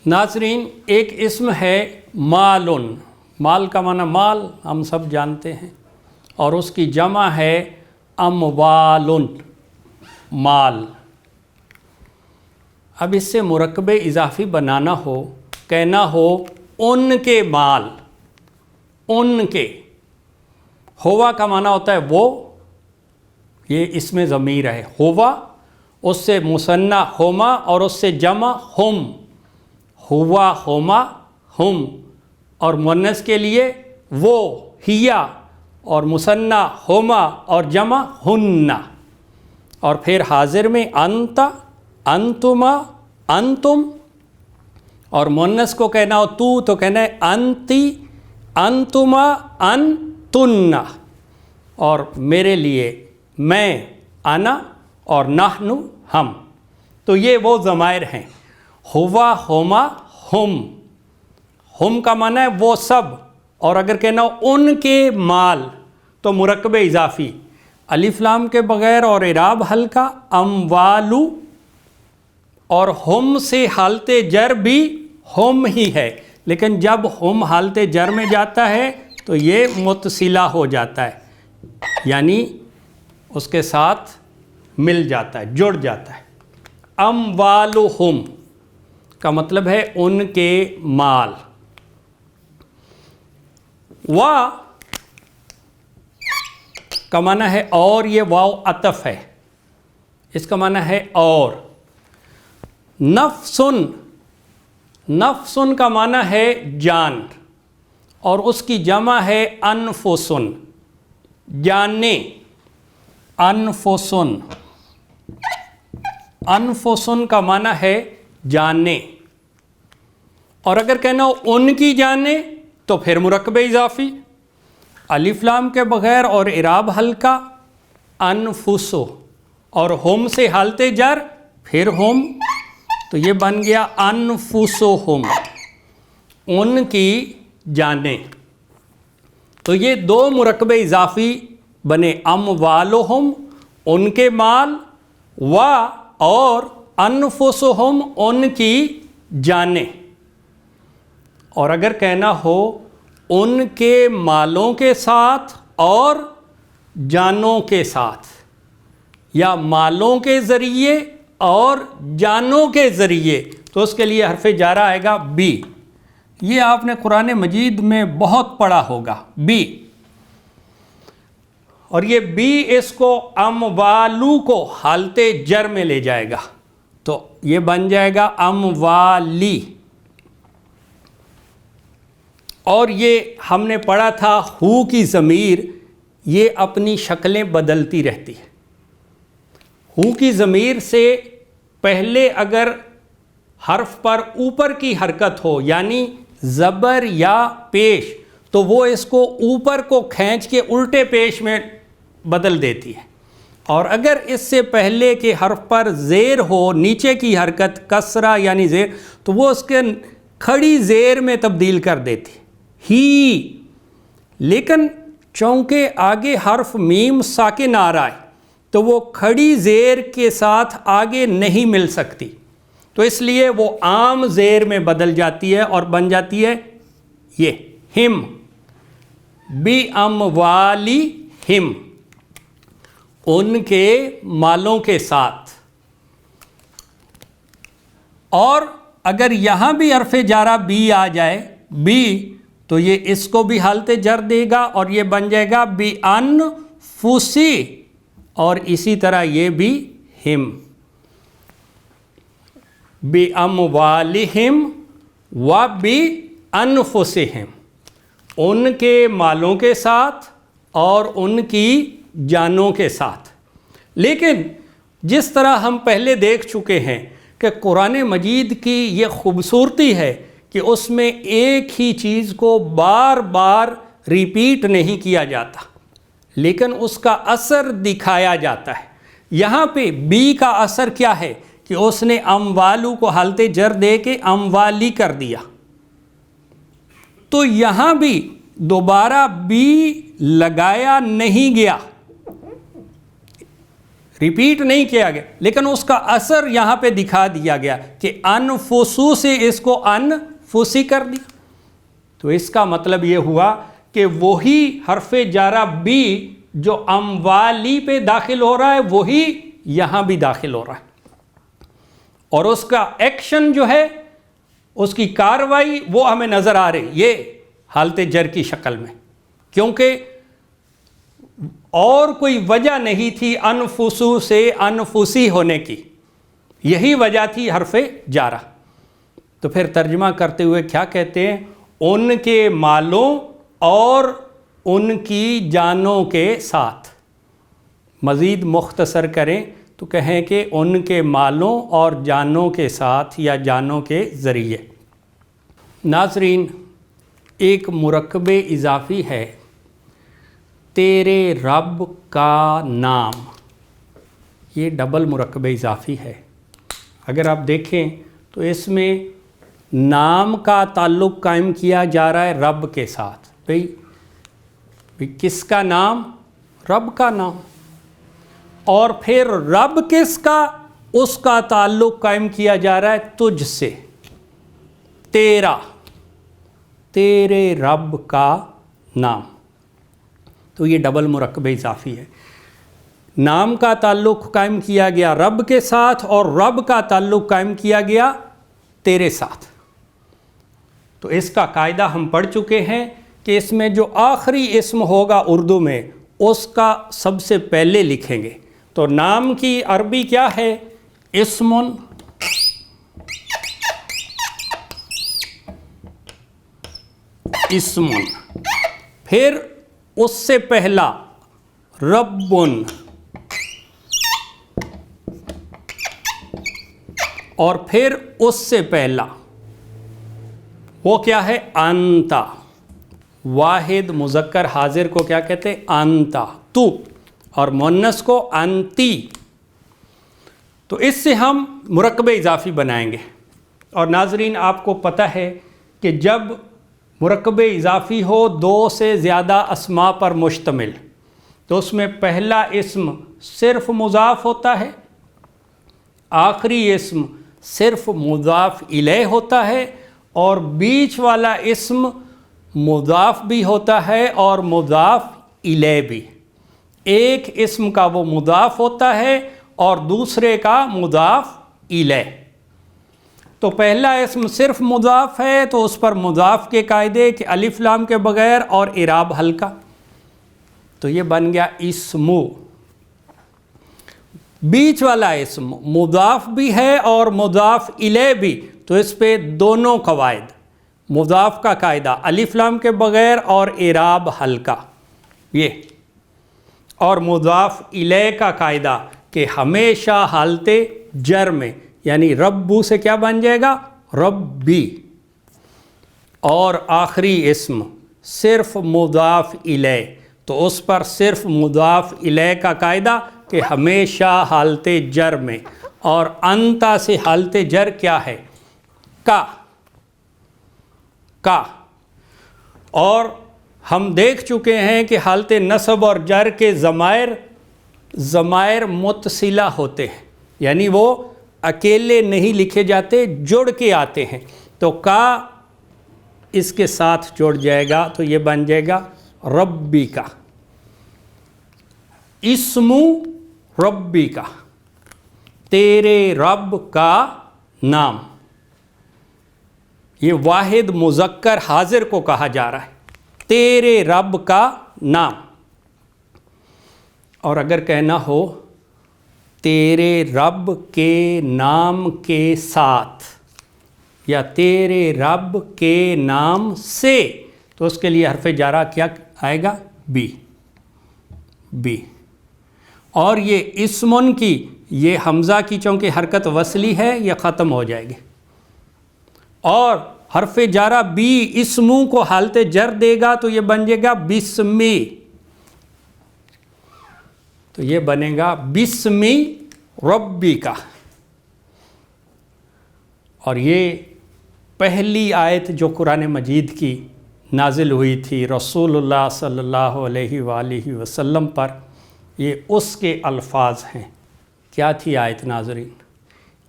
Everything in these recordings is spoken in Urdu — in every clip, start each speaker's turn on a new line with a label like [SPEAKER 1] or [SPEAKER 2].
[SPEAKER 1] ناظرین، ایک اسم ہے مالن. مال کا معنی مال ہم سب جانتے ہیں، اور اس کی جمع ہے اموالن، مال. اب اس سے مرکب اضافی بنانا ہو، کہنا ہو ان کے مال، ان کے. ہوا کا معنی ہوتا ہے وہ، یہ اس میں ضمیر ہے ہوا، اس سے مثنیٰ ہما اور اس سے جمع ہم، ہوا ہما ہم. اور مؤنث کے لیے وہ ہیا، اور مثنیٰ ہما اور جمع ہن. اور پھر حاضر میں انت، انتما، انتم. اور مؤنث کو کہنا ہو تو کہنا ہے انتی، انتما، انتن. اور میرے لیے میں، انا، اور نحن، ہم. تو یہ وہ ضمائر ہیں، ہوا ہما ہم. ہم کا معنی ہے وہ سب، اور اگر کہنا ہو ان کے مال تو مرکب اضافی الف لام کے بغیر اور اعراب ہلکا اموالو. اور ہم سے حالت جر بھی ہم ہی ہے، لیکن جب ہم حالت جر میں جاتا ہے تو یہ متصلہ ہو جاتا ہے، یعنی اس کے ساتھ مل جاتا ہے، جڑ جاتا ہے. اموالہم کا مطلب ہے ان کے مال. وا کا معنی ہے اور، یہ واو عطف ہے، اس کا معنی ہے اور. نفسن، نفسن کا معنی ہے جان، اور اس کی جمع ہے انفسن، جانے. انفسن، انفسن کا معنی ہے جانے. اور اگر کہنا ہو ان کی جانے تو پھر مرکب اضافی الف لام کے بغیر اور اعراب ہلکا انفسو، اور ہم سے حالت جر پھر ہم، تو یہ بن گیا انفسہم، ان کی جانیں. تو یہ دو مرکب اضافی بنے، اموالہم ان کے مال، و اور انفسہم ان کی جانیں. اور اگر کہنا ہو ان کے مالوں کے ساتھ اور جانوں کے ساتھ، یا مالوں کے ذریعے اور جانوں کے ذریعے، تو اس کے لیے حرف جارہ آئے گا بی. یہ آپ نے قرآن مجید میں بہت پڑھا ہوگا، بی. اور یہ بی اس کو اموالو کو حالت جر میں لے جائے گا، تو یہ بن جائے گا اموالی. اور یہ ہم نے پڑھا تھا ہو کی ضمیر یہ اپنی شکلیں بدلتی رہتی ہے. ہو کی ضمیر سے پہلے اگر حرف پر اوپر کی حرکت ہو، یعنی زبر یا پیش، تو وہ اس کو اوپر کو کھینچ کے الٹے پیش میں بدل دیتی ہے. اور اگر اس سے پہلے کے حرف پر زیر ہو، نیچے کی حرکت کسرہ یعنی زیر، تو وہ اس کے کھڑی زیر میں تبدیل کر دیتی ہے، ہی. لیکن چونکہ آگے حرف میم ساکن آ رہا ہے تو وہ کھڑی زیر کے ساتھ آگے نہیں مل سکتی، تو اس لیے وہ عام زیر میں بدل جاتی ہے اور بن جاتی ہے یہ ہم، بی اموالی ہم، ان کے مالوں کے ساتھ. اور اگر یہاں بھی حرف جارہ بی آ جائے، بی، تو یہ اس کو بھی حالت جر دے گا اور یہ بن جائے گا بی انفسی، اور اسی طرح یہ بھی ہم، بی اموالہم و بی انفسہم، ان کے مالوں کے ساتھ اور ان کی جانوں کے ساتھ. لیکن جس طرح ہم پہلے دیکھ چکے ہیں کہ قرآن مجید کی یہ خوبصورتی ہے کہ اس میں ایک ہی چیز کو بار بار ریپیٹ نہیں کیا جاتا، لیکن اس کا اثر دکھایا جاتا ہے. یہاں پہ بی کا اثر کیا ہے کہ اس نے اموالو کو حالت جر دے کے اموالی کر دیا. تو یہاں بھی دوبارہ بی لگایا نہیں گیا، ریپیٹ نہیں کیا گیا، لیکن اس کا اثر یہاں پہ دکھا دیا گیا کہ انفسو سے اس کو انفسی کر دیا۔ تو اس کا مطلب یہ ہوا کہ وہی حرف جارہ بھی جو اموالی پہ داخل ہو رہا ہے وہی یہاں بھی داخل ہو رہا ہے، اور اس کا ایکشن جو ہے، اس کی کاروائی وہ ہمیں نظر آ رہی، یہ حالت جر کی شکل میں، کیونکہ اور کوئی وجہ نہیں تھی انفسو سے انفسی ہونے کی، یہی وجہ تھی حرف جارہ۔ تو پھر ترجمہ کرتے ہوئے کیا کہتے ہیں؟ ان کے مالوں اور ان کی جانوں کے ساتھ۔ مزید مختصر کریں تو کہیں کہ ان کے مالوں اور جانوں کے ساتھ یا جانوں کے ذریعے۔ ناظرین، ایک مرکب اضافی ہے تیرے رب کا نام، یہ ڈبل مرکب اضافی ہے۔ اگر آپ دیکھیں تو اس میں نام کا تعلق قائم کیا جا رہا ہے رب کے ساتھ۔ بھئی کس کا نام؟ رب کا نام۔ اور پھر رب کس کا؟ اس کا تعلق قائم کیا جا رہا ہے تجھ سے، تیرا، تیرے رب کا نام۔ تو یہ ڈبل مرکب اضافی ہے، نام کا تعلق قائم کیا گیا رب کے ساتھ اور رب کا تعلق قائم کیا گیا تیرے ساتھ۔ تو اس کا قاعدہ ہم پڑھ چکے ہیں کہ اس میں جو آخری اسم ہوگا اردو میں اس کا سب سے پہلے لکھیں گے۔ تو نام کی عربی کیا ہے؟ اسمن، اسمن، پھر اس سے پہلا ربن، اور پھر اس سے پہلا وہ کیا ہے؟ انتا۔ واحد مذکر حاضر کو کیا کہتے ہیں؟ انتا، تو، اور مؤنث کو انتی۔ تو اس سے ہم مرکب اضافی بنائیں گے۔ اور ناظرین، آپ کو پتہ ہے کہ جب مرکب اضافی ہو دو سے زیادہ اسماء پر مشتمل تو اس میں پہلا اسم صرف مضاف ہوتا ہے، آخری اسم صرف مضاف الیہ ہوتا ہے، اور بیچ والا اسم مضاف بھی ہوتا ہے اور مضاف الیہ بھی۔ ایک اسم کا وہ مضاف ہوتا ہے اور دوسرے کا مضاف الیہ۔ تو پہلا اسم صرف مضاف ہے تو اس پر مضاف کے قاعدے کہ الف لام کے بغیر اور اعراب ہلکا، تو یہ بن گیا اسمو۔ بیچ والا اسم مضاف بھی ہے اور مضاف الیہ بھی، تو اس پہ دونوں قواعد، مضاف کا قاعدہ الف لام کے بغیر اور اعراب ہلکا یہ، اور مضاف الیہ کا قاعدہ کہ ہمیشہ حالت جر میں، یعنی ربو سے کیا بن جائے گا؟ ربی، اور آخری اسم صرف مضاف الیہ، تو اس پر صرف مضاف الیہ کا قاعدہ کہ ہمیشہ حالت جر میں، اور انتا سے حالت جر کیا ہے؟ کا۔ اور ہم دیکھ چکے ہیں کہ حالت نصب اور جر کے ضمائر متصلہ ہوتے ہیں، یعنی وہ اکیلے نہیں لکھے جاتے، جڑ کے آتے ہیں۔ تو کا اس کے ساتھ جڑ جائے گا تو یہ بن جائے گا ربی کا، اسمو ربی کا، تیرے رب کا نام۔ یہ واحد مذکر حاضر کو کہا جا رہا ہے، تیرے رب کا نام۔ اور اگر کہنا ہو تیرے رب کے نام کے ساتھ یا تیرے رب کے نام سے، تو اس کے لیے حرف جارہ کیا آئے گا؟ بی۔ اور یہ اسمن کی، یہ حمزہ کی چونکہ حرکت وصلی ہے، یہ ختم ہو جائے گی، اور حرف جارہ بی اسمو کو حالت جر دے گا تو یہ بن جائے گا بسمی، تو یہ بنے گا بسمی ربی کا۔ اور یہ پہلی آیت جو قرآن مجید کی نازل ہوئی تھی رسول اللہ صلی اللہ علیہ وآلہ وسلم پر، یہ اس کے الفاظ ہیں، کیا تھی آیت ناظرین؟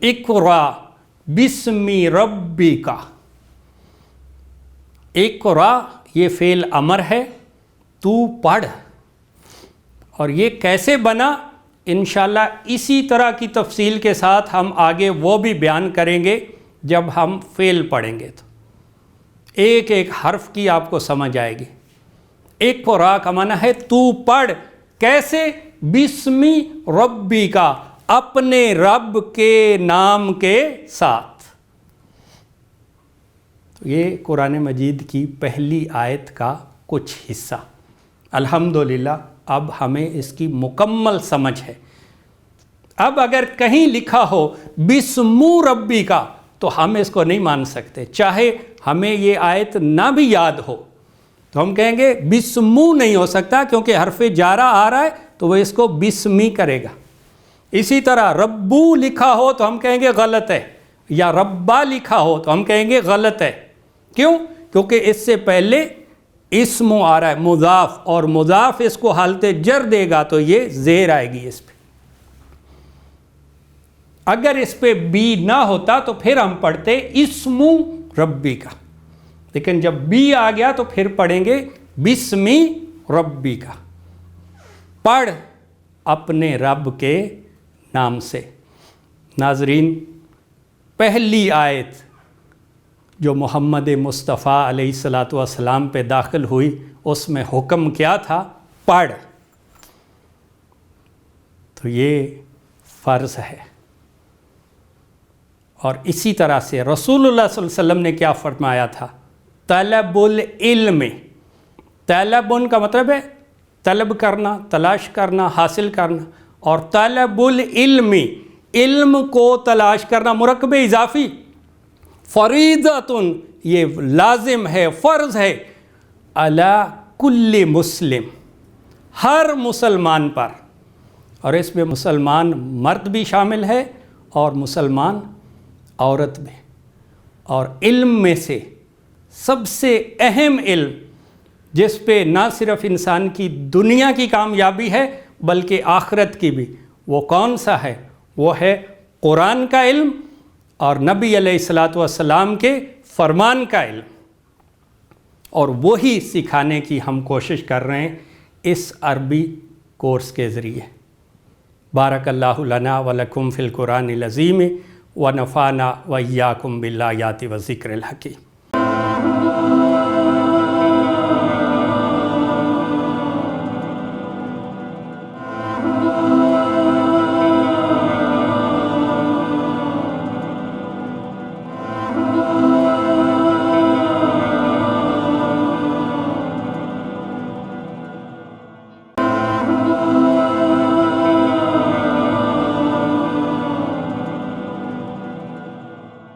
[SPEAKER 1] اقرا بسمی ربک۔ اقرا یہ فعل امر ہے، تو پڑھ۔ اور یہ کیسے بنا؟ انشاءاللہ اسی طرح کی تفصیل کے ساتھ ہم آگے وہ بھی بیان کریں گے جب ہم فعل پڑھیں گے، تو ایک ایک حرف کی آپ کو سمجھ آئے گی۔ اقرا کا معنی ہے تو پڑھ۔ کیسے؟ بسمی ربی کا، اپنے رب کے نام کے ساتھ۔ تو یہ قرآن مجید کی پہلی آیت کا کچھ حصہ۔ الحمدللہ اب ہمیں اس کی مکمل سمجھ ہے۔ اب اگر کہیں لکھا ہو بسمو ربی کا تو ہم اس کو نہیں مان سکتے، چاہے ہمیں یہ آیت نہ بھی یاد ہو تو ہم کہیں گے بسمو نہیں ہو سکتا، کیونکہ حرف جارہ آ رہا ہے تو وہ اس کو بسمی کرے گا۔ اسی طرح ربو لکھا ہو تو ہم کہیں گے غلط ہے، یا ربا لکھا ہو تو ہم کہیں گے غلط ہے۔ کیوں؟ کیونکہ اس سے پہلے اسم آ رہا ہے مضاف، اور مضاف اس کو حالت جر دے گا تو یہ زیر آئے گی اس پہ۔ اگر اس پہ بی نہ ہوتا تو پھر ہم پڑھتے اسم ربی کا، لیکن جب بی آ گیا تو پھر پڑھیں گے بسمی ربی کا، پڑھ اپنے رب کے نام سے۔ ناظرین، پہلی آیت جو محمد مصطفیٰ علیہ السلام پہ داخل ہوئی اس میں حکم کیا تھا؟ پڑھ۔ تو یہ فرض ہے۔ اور اسی طرح سے رسول اللہ صلی اللہ علیہ وسلم نے کیا فرمایا تھا؟ طلب العلم۔ طلب کا مطلب ہے طلب کرنا، تلاش کرنا، حاصل کرنا، اور طلب العلم، علم کو تلاش کرنا مرکب اضافی، فریضۃ یہ لازم ہے، فرض ہے، علی کل مسلم، ہر مسلمان پر، اور اس میں مسلمان مرد بھی شامل ہے اور مسلمان عورت میں۔ اور علم میں سے سب سے اہم علم جس پہ نہ صرف انسان کی دنیا کی کامیابی ہے بلکہ آخرت کی بھی، وہ کون سا ہے؟ وہ ہے قرآن کا علم اور نبی علیہ السلام کے فرمان کا علم، اور وہی سکھانے کی ہم کوشش کر رہے ہیں اس عربی کورس کے ذریعے۔ بارک اللہ لنا ولکم فی القرآن العظیم ونفعنا وإیاکم بالآیات والذکر الحکیم۔